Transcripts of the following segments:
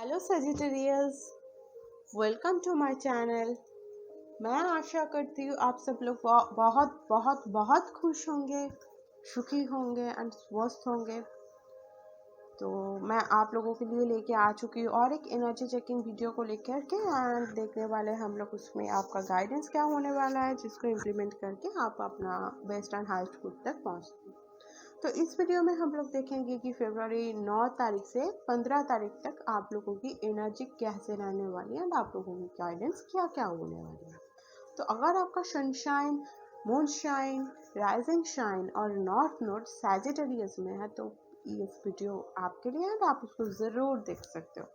Hello Sagittarius, welcome to my channel. मैं आशा करती हूँ आप सब लोग बहुत बहुत बहुत खुश होंगे, सुखी होंगे एंड स्वस्थ होंगे। तो मैं आप लोगों के लिए लेके आ चुकी हूँ और एक एनर्जी चेकिंग वीडियो को लेकर के एंड देखने वाले हम लोग उसमें आपका गाइडेंस क्या होने वाला है, जिसको इम्प्लीमेंट करके आप अपना बेस्ट एंड हाईएस्ट गुड तक पहुँचते हैं। तो इस वीडियो में हम लोग देखेंगे कि फरवरी 9 तारीख से 15 तारीख तक आप लोगों की एनर्जी कैसे रहने वाली है एंड आप लोगों की गाइडेंस क्या क्या होने वाली है। तो अगर आपका sunshine, moon shine, rising shine और नॉर्थ नोड सैजिटेरियस में है तो ये वीडियो आपके लिए है, आप उसको ज़रूर देख सकते हो।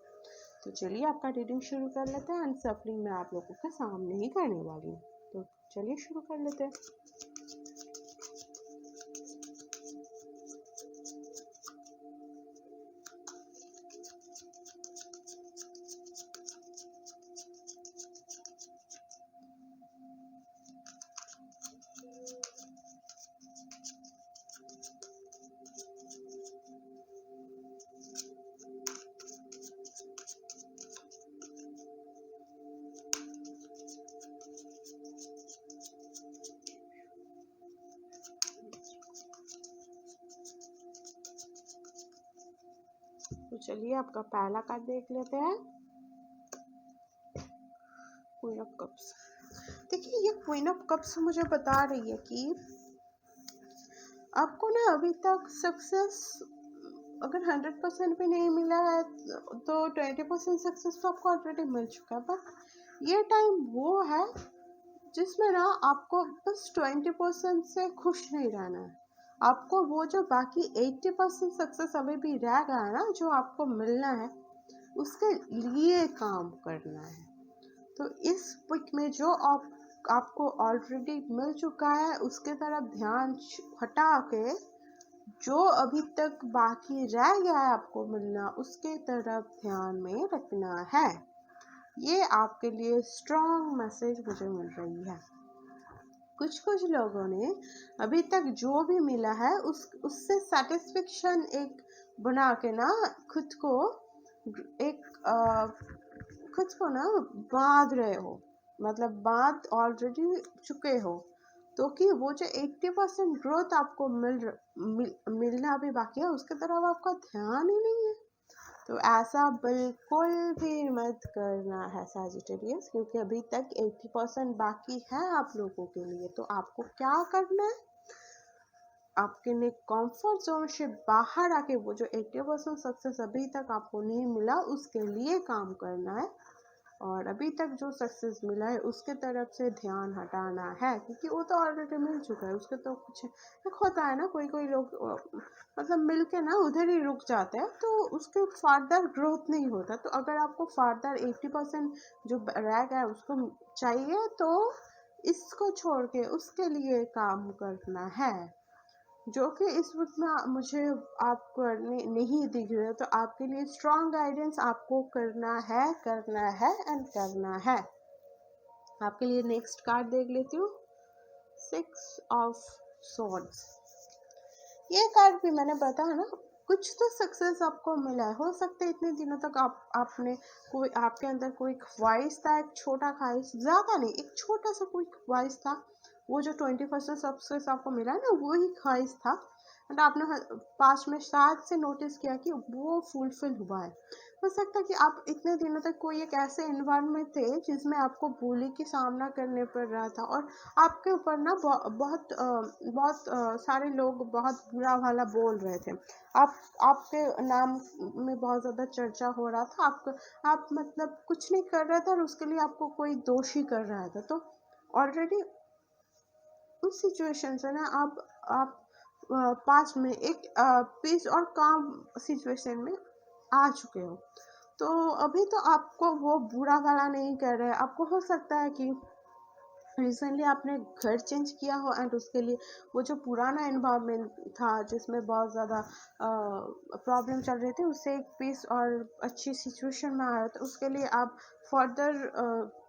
तो चलिए आपका रीडिंग शुरू कर लेते हैं एंड सफलिंग मैं आप लोगों के सामने ही करने वाली हूँ। तो चलिए शुरू कर लेते हैं। तो चलिए आपका पहला कार्ड देख लेते हैं, क्वीन ऑफ कप्स। देखिए ये क्वीन ऑफ कप्स मुझे बता रही है कि आपको ना अभी तक सक्सेस अगर 100% भी नहीं मिला है तो 20% सक्सेस तो आपको ऑलरेडी मिल चुका है। बट ये टाइम वो है जिसमें ना आपको बस 20% से खुश नहीं रहना है। आपको वो जो बाकी 80% सक्सेस अभी भी रह गया है ना, जो आपको मिलना है, उसके लिए काम करना है। तो इस वीक में जो आपको ऑलरेडी मिल चुका है उसके तरफ ध्यान हटा के जो अभी तक बाकी रह गया है आपको मिलना, उसके तरफ ध्यान में रखना है। ये आपके लिए स्ट्रॉन्ग मैसेज मुझे मिल रही है। कुछ लोगों ने अभी तक जो भी मिला है उससे सेटिस्फेक्शन एक बना के ना खुद को खुद को ना बांध रहे हो, मतलब बांध ऑलरेडी चुके हो। तो कि वो जो 80% ग्रोथ आपको मिलना भी बाकी है उसके तरफ आपका ध्यान ही नहीं है। तो ऐसा बिल्कुल भी मत करना है सजिटेरियस, क्योंकि अभी तक 80% बाकी है आप लोगों के लिए। तो आपको क्या करना है, आपके लिए कंफर्ट जोन से बाहर आके वो जो 80% सक्सेस अभी तक आपको नहीं मिला उसके लिए काम करना है। और अभी तक जो सक्सेस मिला है उसके तरफ से ध्यान हटाना है, क्योंकि वो तो ऑलरेडी मिल चुका है। उसके तो कुछ एक होता है ना, कोई लोग मतलब मिल के ना उधर ही रुक जाते हैं, तो उसके फर्दर ग्रोथ नहीं होता। तो अगर आपको फर्दर 80% जो रह गया है उसको चाहिए तो इसको छोड़ के उसके लिए काम करना है, जो कि इस वक्त में मुझे आप करने नहीं दिख रहे। तो आपके लिए स्ट्रॉन्ग गाइडेंस आपको करना है एंड करना है। आपके लिए नेक्स्ट कार्ड देख लेती हूँ, 6 ऑफ स्वॉर्ड्स। ये कार्ड भी मैंने बताया ना, कुछ तो सक्सेस आपको मिला है। हो सकता है इतने दिनों तक आपने कोई आपके अंदर कोई ख्वाहिश था, एक छोटा ख्वाहिश, ज़्यादा नहीं, एक छोटा सा कोई ख्वाहिश था। वो जो 20% सक्सेस आपको मिला है ना, वो ही ख्वाहिश था एंड आपने पास्ट में शायद से नोटिस किया कि वो फुलफिल हुआ है। हो सकता है कि आप इतने दिनों तक कोई एक ऐसे एनवायरनमेंट थे जिसमें आपको बुली की सामना करने पड़ रहा था और आपके ऊपर ना बहुत सारे लोग बहुत बुरा वाला बोल रहे थे। आपके नाम में बहुत ज़्यादा चर्चा हो रहा था। आप मतलब कुछ नहीं कर रहे थे और उसके लिए आपको कोई दोषी कर रहा था। तो ऑलरेडी उस सिचुएशन से ना आप पास में एक पीस और काम सिचुएशन में आ चुके हो। तो अभी तो आपको वो बुरा वाला नहीं कर रहे। आपको हो सकता है कि रिसेंटली आपने घर चेंज किया हो एंड उसके लिए वो जो पुराना एनवायरनमेंट था जिसमें बहुत ज़्यादा प्रॉब्लम चल रही थी, उससे एक पीस और अच्छी सिचुएशन में आया। तो उसके लिए आप फर्दर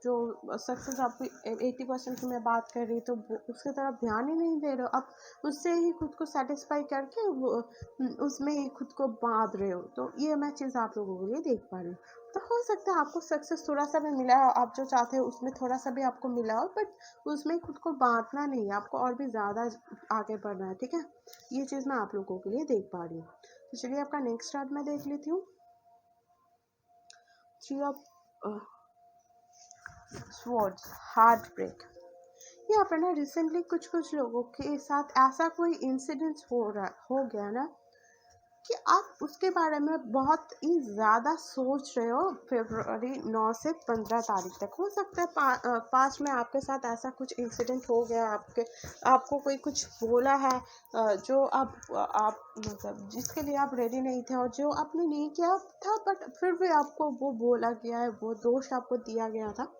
जो सक्सेस आपकी 80% की मैं बात कर रही, तो उसकी तरफ ध्यान ही नहीं दे रहे हो। आप उससे ही खुद को सेटिस्फाई करके उसमें ही खुद को बांध रहे हो। तो ये मैं चीज़ आप लोगों के लिए देख पा रही हूँ। तो हो सकता है आपको सक्सेस थोड़ा सा भी मिला हो, आप जो चाहते हो उसमें थोड़ा सा भी आपको मिला हो, बट उसमें खुद को बांटना नहीं है, आपको और भी ज़्यादा आगे बढ़ना है, ठीक है। ये चीज़ मैं आप लोगों के लिए देख पा रही हूँ। तो चलिए आपका नेक्स्ट कार्ड मैं देख लेती हूँ। Three of swords, heartbreak. यहाँ पे ना रिसेंटली कुछ कुछ लोगों के साथ ऐसा कोई इंसिडेंट हो गया ना कि आप उसके बारे में बहुत ही ज़्यादा सोच रहे हो। फरवरी 9 से 15 तारीख तक हो सकता है पास्ट में आपके साथ ऐसा कुछ इंसिडेंट हो गया, आपको कोई कुछ बोला है जो आप मतलब जिसके लिए आप रेडी नहीं थे और जो आपने नहीं किया था, बट फिर भी आपको वो बोला गया है, वो दोष आपको दिया गया था।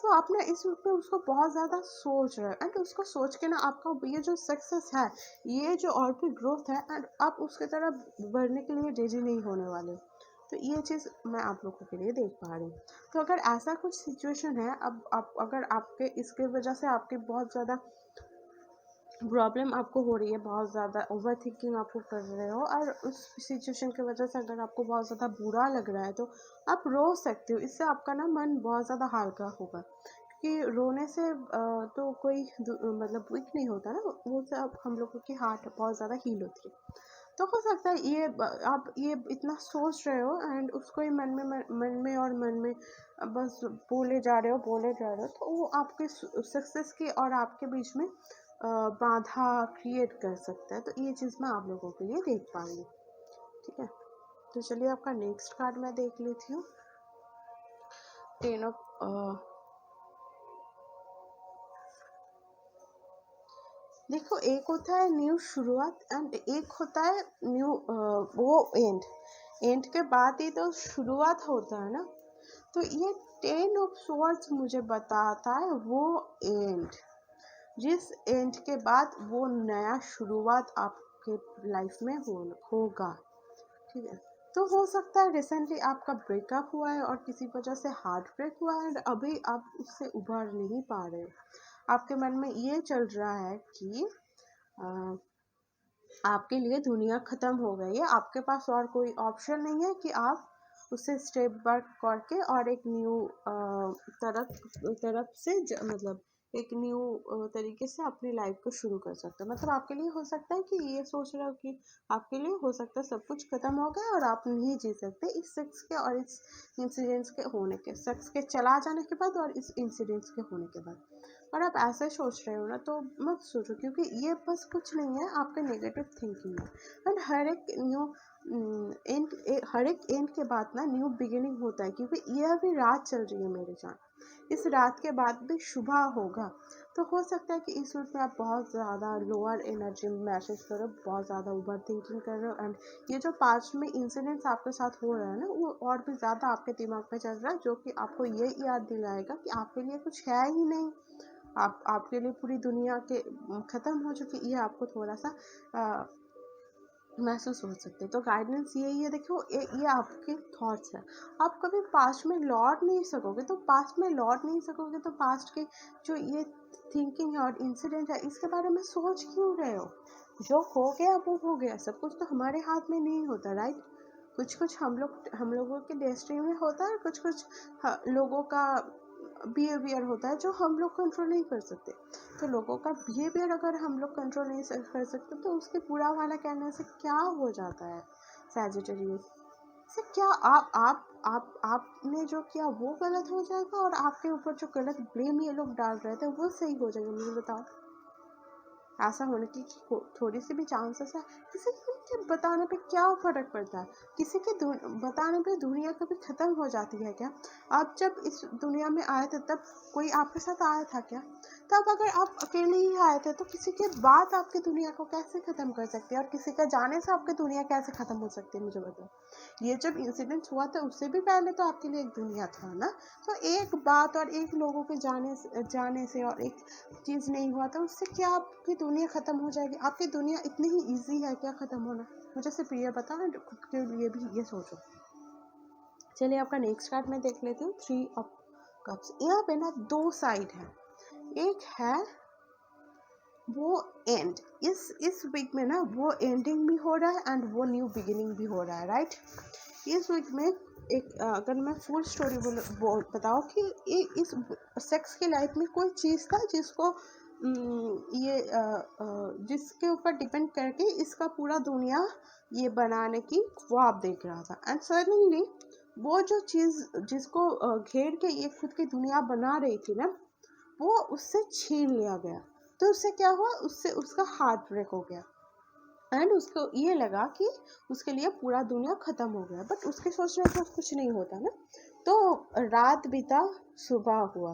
तो आप ना इस पे उसको बहुत ज़्यादा सोच रहे हो, एंड उसको सोच के ना आपका ये जो सक्सेस है, ये जो और भी ग्रोथ है, एंड आप उसके तरफ बढ़ने के लिए रेडी नहीं होने वाले। तो ये चीज़ मैं आप लोगों के लिए देख पा रही हूँ। तो अगर ऐसा कुछ सिचुएशन है, अब आप अगर आपके इसके वजह से आपकी बहुत ज़्यादा प्रॉब्लम आपको हो रही है, बहुत ज़्यादा ओवर थिंकिंग आपको कर रहे हो, और उस सिचुएशन की वजह से अगर आपको बहुत ज़्यादा बुरा लग रहा है, तो आप रो सकते हो। इससे आपका ना मन बहुत ज़्यादा हल्का होगा, क्योंकि रोने से तो कोई मतलब वीक नहीं होता ना, वो सब हम लोगों की हार्ट बहुत ज़्यादा हील होती है। तो हो सकता है ये आप ये इतना सोच रहे हो, एंड उसको ही मन में बस बोले जा रहे हो, तो वो आपके सक्सेस की और आपके बीच में बाधा क्रिएट कर सकता है। तो ये चीज़ मैं आप लोगों के लिए देख पा रही हूँ, ठीक है। तो चलिए आपका नेक्स्ट कार्ड मैं देख लेती हूँ। टेन ऑफ देखो, एक होता है न्यू शुरुआत, एंड एक होता है न्यू वो एंड के बाद ही तो शुरुआत होता है ना। तो ये टेन ऑफ स्वॉर्ड्स मुझे बताता है वो एंड, जिस एंड के बाद वो नया शुरुआत आपके लाइफ में होगा, ठीक है। तो हो सकता है रिसेंटली आपका ब्रेकअप हुआ है और किसी वजह से हार्ट ब्रेक हुआ है, और अभी आप उससे उभर नहीं पा रहे हो। आपके मन में ये चल रहा है कि आपके लिए दुनिया ख़त्म हो गई है, आपके पास और कोई ऑप्शन नहीं है कि आप उसे स्टेप बैक करके और एक न्यू तरफ से मतलब एक न्यू तरीके से अपनी लाइफ को शुरू कर सकते हो। मतलब आपके लिए हो सकता है कि ये सोच रहे हो कि आपके लिए हो सकता है सब कुछ ख़त्म हो गया और आप नहीं जी सकते इस शख्स के और इस इंसिडेंट्स के होने के, शख्स के चला जाने के बाद और इस इंसिडेंट्स के होने के बाद। और आप ऐसे सोच रहे हो ना, तो मत सोचो, क्योंकि ये बस कुछ नहीं है, आपका नेगेटिव थिंकिंग है। एंड हर एक एंड के बाद ना न्यू बिगिनिंग होता है, क्योंकि ये अभी रात चल रही है मेरे जान, इस रात के बाद भी सुबह होगा। तो हो सकता है कि इस वक्त में आप बहुत ज़्यादा लोअर एनर्जी महसूस करो, बहुत ज़्यादा ओवर थिंकिंग कर रहे हो, एंड ये जो पास्ट में इंसिडेंट्स आपके साथ हो रहा है ना, वो और भी ज़्यादा आपके दिमाग में चल रहा है, जो कि आपको ये याद दिलाएगा कि आपके लिए कुछ है ही नहीं। आपके लिए पूरी दुनिया के ख़त्म हो चुकी, ये आपको थोड़ा सा महसूस हो सकते हैं। तो गाइडेंस यही है, देखो ये आपके थॉट्स है। आप कभी पास्ट में लौट नहीं सकोगे, तो पास्ट के जो ये थिंकिंग है और इंसिडेंट है, इसके बारे में सोच क्यों रहे हो। जो हो गया वो हो गया, सब कुछ तो हमारे हाथ में नहीं होता, राइट। कुछ कुछ हम लोगों के डेस्टिनी में होता है, कुछ कुछ लोगों का बिहेवियर होता है जो हम लोग कंट्रोल नहीं कर सकते। तो लोगों का बिहेवियर अगर हम लोग कंट्रोल नहीं कर सकते, तो उसके बुरा वाला कहने से क्या हो जाता है सैजिटेरियस से, क्या आपने जो किया वो गलत हो जाएगा, और आपके ऊपर जो गलत ब्लेम ये लोग डाल रहे थे वो सही हो जाएगा। मुझे बताओ, ऐसा होने की थोड़ी सी भी चांसेस है। किसी के बताने पे क्या फर्क पड़ता है, किसी के बताने पे दुनिया कभी खत्म हो जाती है क्या। आप जब इस दुनिया में आए थे तब कोई आपके साथ आया था क्या। तब अगर आप अकेले ही आए थे, तो किसी के बाद आपकी दुनिया को कैसे खत्म कर सकते हैं, और किसी का जाने से आपकी दुनिया कैसे खत्म हो सकती है, मुझे बताओ। ये जब इंसिडेंट हुआ था उससे भी पहले तो आपके लिए एक दुनिया था ना। तो एक बात और एक लोगों के जाने से और एक चीज़ नहीं हुआ था, उससे क्या आपकी दुनिया ख़त्म हो जाएगी। आपकी दुनिया इतनी ही ईजी है क्या ख़त्म होना। मुझे सिर्फ ये बताओ, खुद के लिए भी ये सोचो। चलिए आपका नेक्स्ट कार्ड मैं देख लेती हूँ, थ्री ऑफ कप्स। यहाँ पे ना दो साइड है, एक है वो एंड, इस वीक में ना वो एंडिंग भी हो रहा है एंड वो न्यू बिगिनिंग भी हो रहा है, राइट। इस वीक में अगर मैं फुल स्टोरी बताऊँ कि इस सेक्स की लाइफ में कोई चीज़ था जिसको जिसके ऊपर डिपेंड करके इसका पूरा दुनिया ये बनाने की ख्वाब देख रहा था, एंड सडनली वो जो चीज़ जिसको घेर के ये खुद की दुनिया बना रही थी ना, वो उससे छीन लिया गया। तो उससे क्या हुआ, उससे उसका हार्ट ब्रेक हो गया, एंड उसको ये लगा कि उसके लिए पूरा दुनिया ख़त्म हो गया, बट उसके सोचने से कुछ नहीं होता ना। तो रात बीता, सुबह हुआ,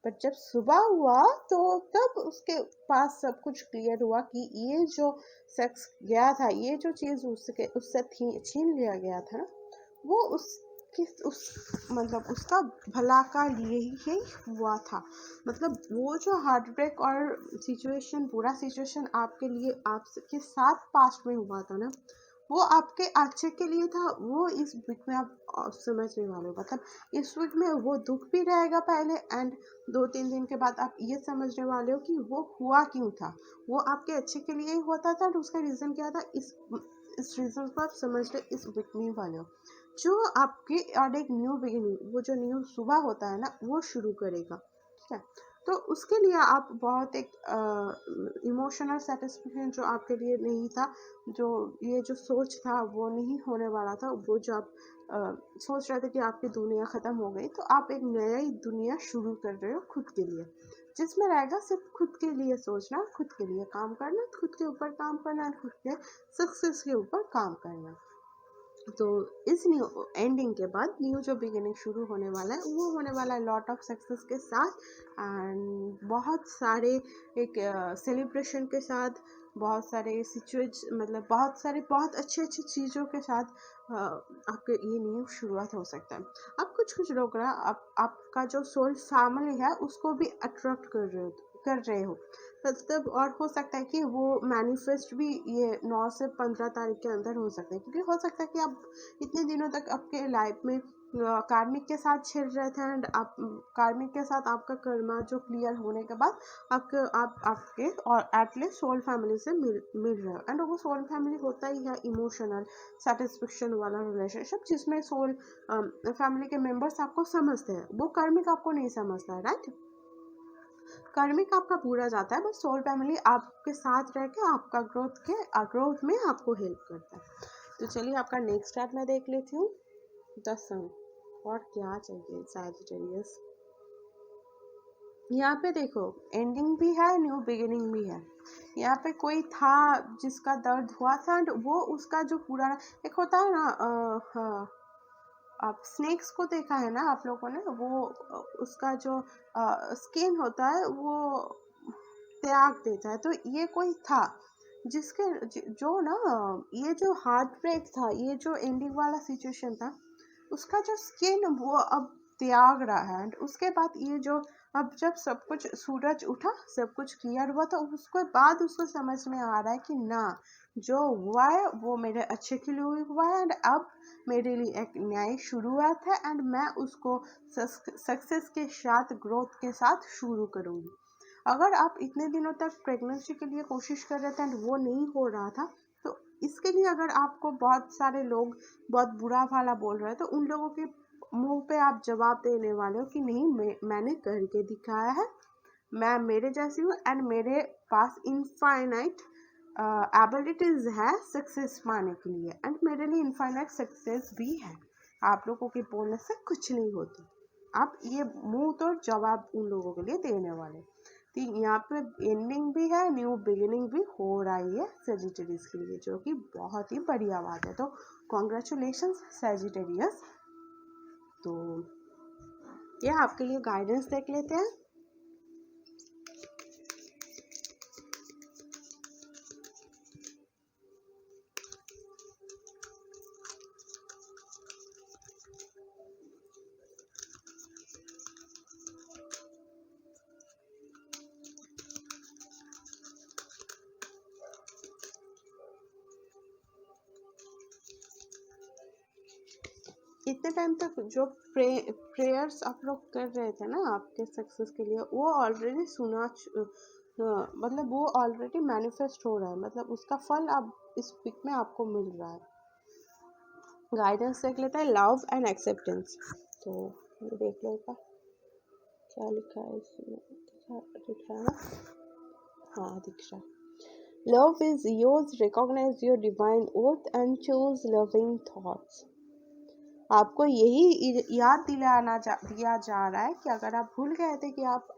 बट जब सुबह हुआ तो तब उसके पास सब कुछ क्लियर हुआ कि ये जो सेक्स गया था, ये जो चीज़ उससे छीन लिया गया था ना, वो उस मतलब उसका भला का लिए ही हुआ था। मतलब वो जो हार्ट ब्रेक और सिचुएशन, पूरा सिचुएशन आपके लिए आपके साथ पास्ट में हुआ था ना, वो आपके अच्छे के लिए था। वो इस वीक में आप समझने वाले हो, मतलब इस वीक में वो दुख भी रहेगा पहले, एंड 2-3 दिन के बाद आप ये समझने वाले हो कि वो हुआ क्यों था, वो आपके अच्छे के लिए ही होता था, और उसका रीज़न क्या था। इस रीज़न को आप समझ ले इस वीक में वाले हो, जो आपके और एक न्यू बिगिनिंग, वो जो न्यू सुबह होता है ना, वो शुरू करेगा, ठीक है। तो उसके लिए आप बहुत एक इमोशनल सेटिस्फेक्शन जो आपके लिए नहीं था, जो ये जो सोच था वो नहीं होने वाला था, वो जो आप सोच रहे थे कि आपकी दुनिया ख़त्म हो गई, तो आप एक नई दुनिया शुरू कर रहे हो खुद के लिए, जिसमें रहेगा सिर्फ खुद के लिए सोचना, खुद के लिए काम करना, खुद के ऊपर काम करना, खुद के सक्सेस के ऊपर काम करना। तो इस न्यू एंडिंग के बाद न्यू जो बिगिनिंग शुरू होने वाला है, वो होने वाला है लॉट ऑफ सक्सेस के साथ, एंड बहुत सारे एक सेलिब्रेशन के साथ, बहुत सारे सिचुएशन, मतलब बहुत अच्छे अच्छे चीज़ों के साथ आपके ये न्यू शुरुआत हो सकता है। अब कुछ लोग ना, आपका जो सोल फैमिली है उसको भी अट्रैक्ट कर रहे हो, मतलब, और हो सकता है कि वो मैनिफेस्ट भी ये 9 से 15 तारीख के अंदर हो सकता है, क्योंकि हो सकता है कि आप इतने दिनों तक आपके लाइफ में कार्मिक के साथ छिड़ रहे थे, एंड आप कार्मिक के साथ आपका कर्मा जो क्लियर होने के बाद आपके और एटलीस्ट सोल फैमिली से मिल रहे हो, एंड वो सोल फैमिली होता ही है इमोशनल सेटिस्फेक्शन वाला रिलेशनशिप, जिसमें सोल फैमिली के मेंबर्स आपको समझते हैं, वो कार्मिक आपको नहीं समझता है, राइट। कार्मिक आपका पूरा जाता है, बस सोल फैमिली आपके साथ रह के आपका ग्रोथ में आपको हेल्प करता है। तो चलिए आपका नेक्स्ट स्टेप मैं देख लेती हूँ, द सन। और क्या चाहिए सैजिटेरियस, यहाँ पे देखो एंडिंग भी है, न्यू बिगिनिंग भी है। यहाँ पे कोई था जिसका दर्द हुआ था, एंड वो उसका जो पुराना एक होता है ना, हाँ, आप स्नेक्स को देखा है ना आप लोगों ने, वो उसका जो स्किन होता है वो त्याग देता है। तो ये कोई था जो ना, ये जो हार्ट ब्रेक था, ये जो एंडिंग वाला सिचुएशन था, उसका जो स्किन वो अब त्याग रहा है, एंड उसके बाद ये जो अब जब सब कुछ सूरज उठा, सब कुछ क्लियर हुआ, तो उसके बाद उसको समझ में आ रहा है कि ना, जो हुआ है वो मेरे अच्छे के लिए हुआ है, एंड अब मेरे लिए एक नई शुरुआत है, एंड मैं उसको सक्सेस के साथ, ग्रोथ के साथ शुरू करूँगी। अगर आप इतने दिनों तक प्रेगनेंसी के लिए कोशिश कर रहे थे एंड वो नहीं हो रहा था, तो इसके लिए अगर आपको बहुत सारे लोग बहुत बुरा भला बोल रहे हैं, तो उन लोगों के मुंह पे आप जवाब देने वाले हो कि नहीं, मैंने करके दिखाया है, मैं मेरे जैसी हूँ, एंड मेरे पास इनफाइनाइट एबिलिटीज है सक्सेस पाने के लिए, एंड मेरे लिए इनफाइनाइट सक्सेस भी है। आप लोगों के बोलने से कुछ नहीं होती। आप ये मुंह तो जवाब उन लोगों के लिए देने वाले। तो यहाँ पे एंडिंग भी है, न्यू बिगिनिंग भी हो रही है सेजिटेरियस के लिए, जो कि बहुत ही बढ़िया बात है। तो कॉन्ग्रेचुलेशंस सेजिटेरियस। तो ये आपके लिए गाइडेंस देख लेते हैं। इतने टाइम तक जो प्रेयर्स आप लोग कर रहे थे ना आपके सक्सेस के लिए, वो ऑलरेडी मतलब वो ऑलरेडी मैनिफेस्ट हो रहा है, मतलब उसका फल अब इस वीक में आपको मिल रहा है। गाइडेंस देख लेते हैं, लव एंड एक्सेप्टेंस। तो ये देख लो का क्या लिखा है इसमें, दिख रहा है ना? हाँ दिख रहा है। Love is yours, recognise your divine worth and choose loving thoughts. आपको यही याद दिया जा रहा है कि अगर आप भूल गए थे कि आप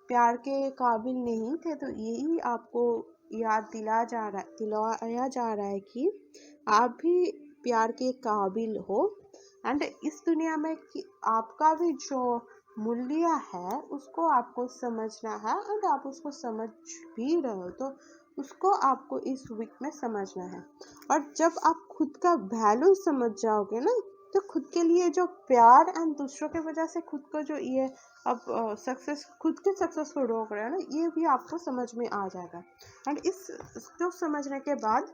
प्यार के काबिल नहीं थे, तो यही आपको याद दिलाया जा रहा है कि आप भी प्यार के काबिल हो। एंड इस दुनिया में कि आपका भी जो मूल्य है उसको आपको समझना है, एंड आप उसको समझ भी रहे हो, तो उसको आपको इस वीक में समझना है। और जब आप खुद का वैल्यू समझ जाओगे ना, तो खुद के लिए जो प्यार एंड दूसरों की वजह से खुद को जो ये अब सक्सेस, खुद के सक्सेस को रोक रहे हैं ना, ये भी आपको समझ में आ जाएगा। एंड इसको समझने के बाद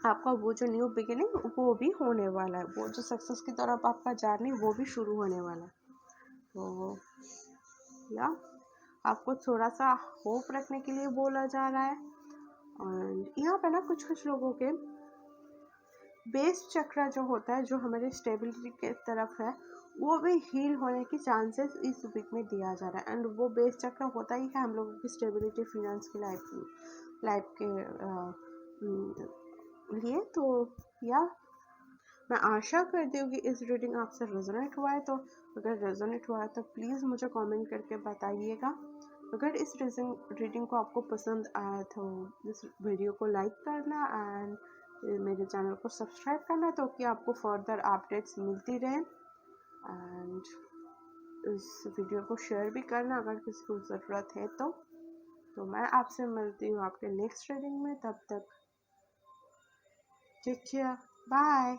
आपका वो जो न्यू बिगिनिंग वो भी होने वाला है, वो जो सक्सेस की तरफ आपका जर्नी वो भी शुरू होने वाला है। तो या आपको थोड़ा सा होप रखने के लिए बोला जा रहा है। और यहाँ पे ना कुछ लोगों के बेस चक्र जो होता है, जो हमारे स्टेबिलिटी के तरफ है, वो भी हील होने की चांसेस इस वीक में दिया जा रहा है। एंड वो बेस चक्र होता ही है हम लोगों की स्टेबिलिटी, फिनेंस की लाइफ के लिए। तो या मैं आशा करती हूँ कि इस रीडिंग आपसे रेजोनेट हुआ है। तो अगर रेजोनेट हुआ है तो प्लीज़ मुझे कमेंट करके बताइएगा। अगर इस रीडिंग को आपको पसंद आया तो इस वीडियो को लाइक करना एंड मेरे चैनल को सब्सक्राइब करना, तो कि आपको फर्दर अपडेट्स मिलती रहें। एंड इस वीडियो को शेयर भी करना अगर किसी को ज़रूरत है तो मैं आपसे मिलती हूँ आपके नेक्स्ट रीडिंग में। तब तक टेक केयर, बाय।